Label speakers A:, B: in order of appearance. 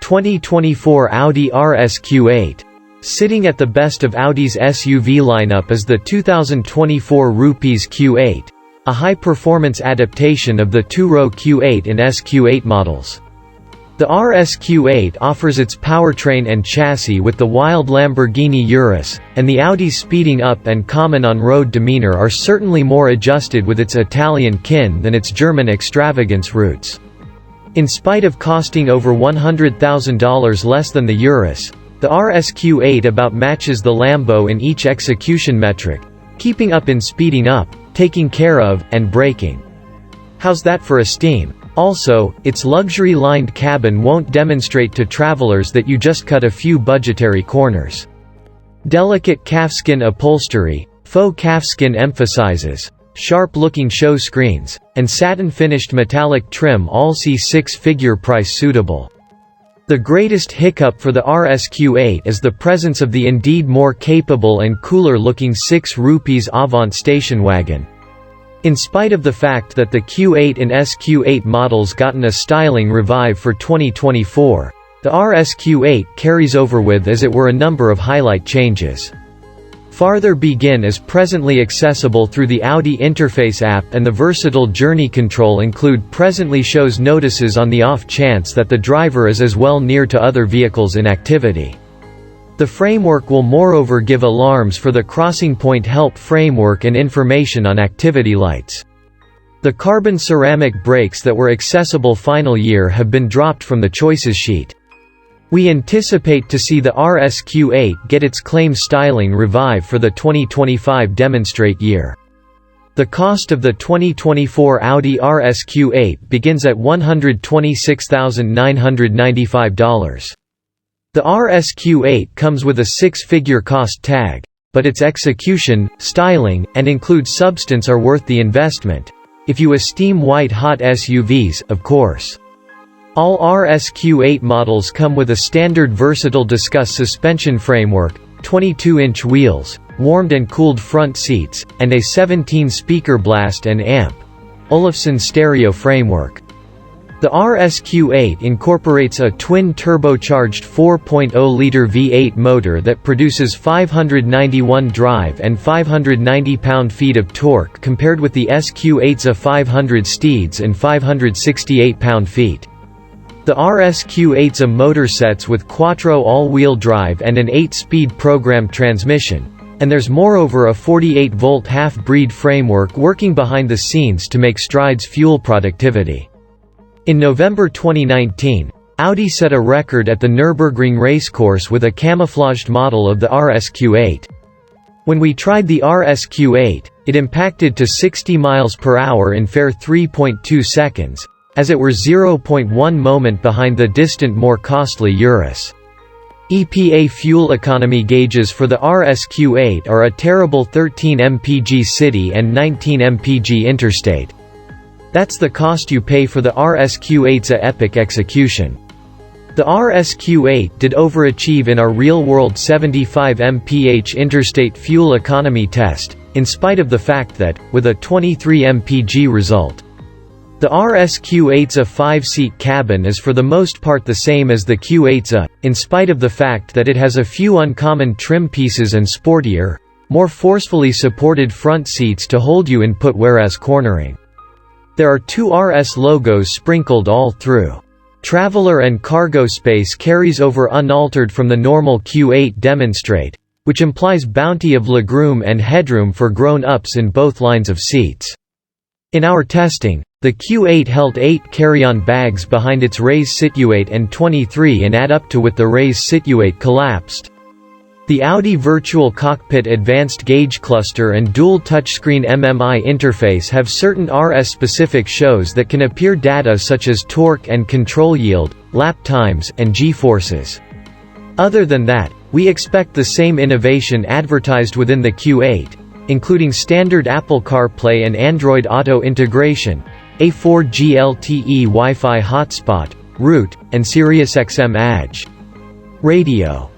A: 2024 Audi RS Q8. Sitting at the best of Audi's SUV lineup is the 2024 Rs Q8, a high-performance adaptation of the two-row Q8 and SQ8 models. The RS Q8 offers its powertrain and chassis with the wild Lamborghini Urus, and the Audi's speeding up and common on-road demeanor are certainly more adjusted with its Italian kin than its German extravagance roots. In spite of costing over $100,000 less than the Urus, the RS Q8 about matches the Lambo in each execution metric, keeping up in speeding up, taking care of, and braking. How's that for esteem? Also, its luxury-lined cabin won't demonstrate to travelers that you just cut a few budgetary corners. Delicate calfskin upholstery, faux calfskin emphasizes, sharp-looking show screens, and satin-finished metallic trim all see six-figure price suitable. The greatest hiccup for the RS Q8 is the presence of the indeed more capable and cooler-looking 6 Rs Avant station wagon. In spite of the fact that the Q8 and SQ8 models gotten a styling revive for 2024, the RS Q8 carries over with as it were a number of highlight changes. Farther Begin is presently accessible through the Audi Interface app, and the versatile journey control include presently shows notices on the off chance that the driver is as well near to other vehicles in activity. The framework will moreover give alarms for the crossing point help framework and information on activity lights. The carbon ceramic brakes that were accessible final year have been dropped from the choices sheet. We anticipate to see the RS Q8 get its claimed styling revive for the 2025 demonstrate year. The cost of the 2024 Audi RS Q8 begins at $126,995. The RS Q8 comes with a six-figure cost tag, but its execution, styling, and include substance are worth the investment, if you esteem white-hot SUVs, of course. All RS Q8 models come with a standard versatile disc suspension framework, 22-inch wheels, warmed and cooled front seats, and a 17-speaker blast and amp. Olufsen stereo framework. The RS Q8 incorporates a twin-turbocharged 4.0-liter V8 motor that produces 591 drive and 590 pound-feet of torque compared with the SQ8's 500 steeds and 568 pound-feet. The RS Q8's motor sets with quattro all-wheel drive and an 8-speed programmed transmission, and there's moreover a 48-volt half-breed framework working behind the scenes to make strides fuel productivity. In November 2019, Audi set a record at the Nürburgring racecourse with a camouflaged model of the RS Q8. When we tried the RS Q8, it impacted to 60 miles per hour in fair 3.2 seconds, as it were 0.1 moment behind the distant more costly Urus. EPA fuel economy gauges for the RS Q8 are a terrible 13 mpg city and 19 mpg interstate. That's the cost you pay for the RS Q8's epic execution. The RS Q8 did overachieve in our real-world 75 mph interstate fuel economy test, in spite of the fact that, with a 23 mpg result. The RS Q8's 5-seat cabin is for the most part the same as the Q8's, in spite of the fact that it has a few uncommon trim pieces and sportier, more forcefully supported front seats to hold you in put whereas cornering. There are 2 RS logos sprinkled all through. Traveler and cargo space carries over unaltered from the normal Q8 demonstrate, which implies bounty of legroom and headroom for grown-ups in both lines of seats. In our testing, the Q8 held 8 carry-on bags behind its raised situate and 23 and add up to with the raised situate collapsed. The Audi Virtual Cockpit Advanced Gauge Cluster and Dual Touchscreen MMI interface have certain RS-specific shows that can appear data such as torque and control yield, lap times, and G-forces. Other than that, we expect the same innovation advertised within the Q8, including standard Apple CarPlay and Android Auto integration, a 4G LTE Wi-Fi hotspot, route, and SiriusXM AG radio.